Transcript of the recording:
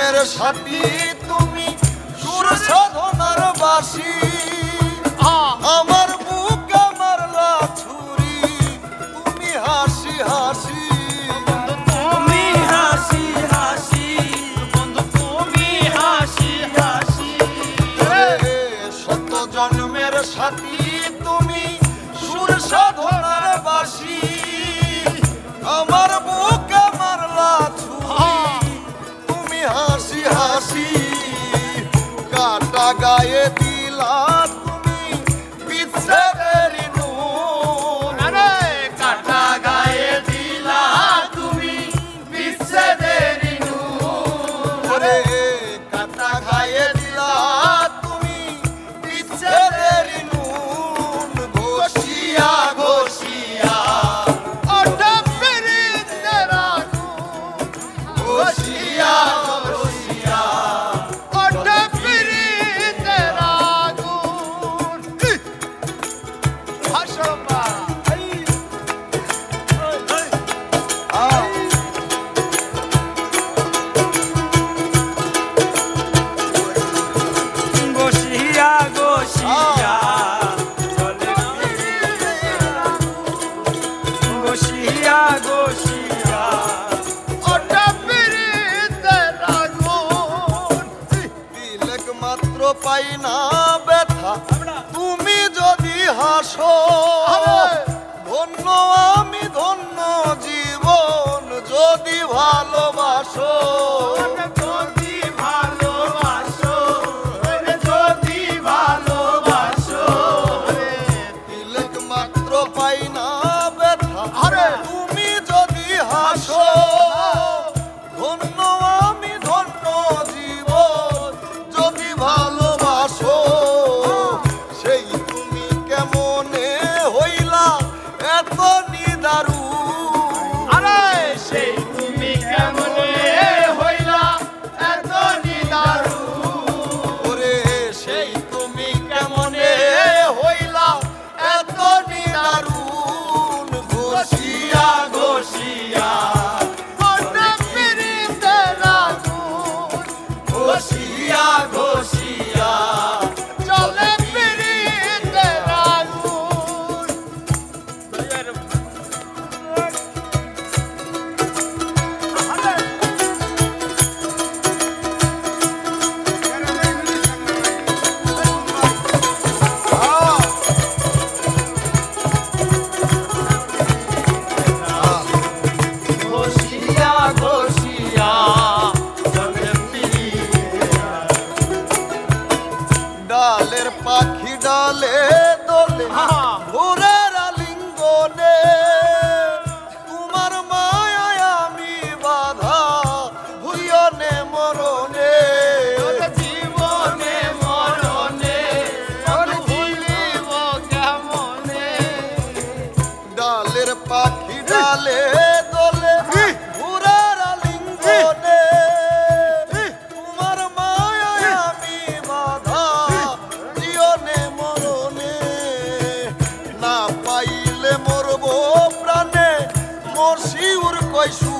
জন্মের সাথী তুমি, সুর সাধনার বাসী। আমার বুকে মারলা ছুরি, তুমি হাসি হাসি। তুমি হাসি হাসি বন্ধু, তুমি হাসি হাসি। শত জন্মের সাথী তুমি, সুর সাধনার বাসী। আমার বুকে মারলা ছুরি, তুমি হাসি হাসি। কাটা গায়ে দিলা তুমি বিচ্ছেদের নুন। আরে কাটা গায়ে দিলা তুমি বিচ্ছেদের নুন। ওরে কাটা গায়ে দিলা তুমি বিচ্ছেদের নুন। ঘষিয়া ঘষিয়া ওটা পিরিতের আগুন, ঘষিয়া ঘষিয়া ওটা পিরিতের আগুন। হাসো মা। ঘষিয়া ঘষিয়া চলে পিরিতের আগুন। ঘষিয়া ঘষিয়া ওটা পিরিতের আগুন। তিলক মাত্র পাই না ব্যথা তুমি যদি হাসো। ধন্য আমি ধন্য জীবন যদি ভালোবাসো। যদি ভালোবাসো, যদি ভালোবাসো, তিলক মাত্র পাই না ব্যথা তুমি যদি হাসো। ধন্য আমি ধন্য জীবন যদি ভালোবাসো। সেই তুমি কেমনে হইলা এত নিদারুণ। আরে সেই তুমি কেমনে হইলা এত নিদারুণ। ওরে সেই তুমি কেমনে হইলা এত নিদারুণ। ঘষিয়া ঘষিয়া ওটা পিরিতের আগুন। ঘষিয়া ঘষিয়া চলে পিরিতের আগুন। ঘষিয়া ঘষিয়া চলে পিরিতের আগুন। ডালের পাখি ডালে দোলে ভোরের আলিঙ্গনে। তোমার মায়ায় আমি বাধা ভুইয়নে মরণে। জীবনে মরণে ভুলিব কেমনে। ডালের পাখি ডালে দোলে ভোরের আলিঙ্গনে। তোমার মায়ায় আমি বাধা জীবনে মরণে। না পাইলে মরবো প্রাণে, মোর শিউর কইসু।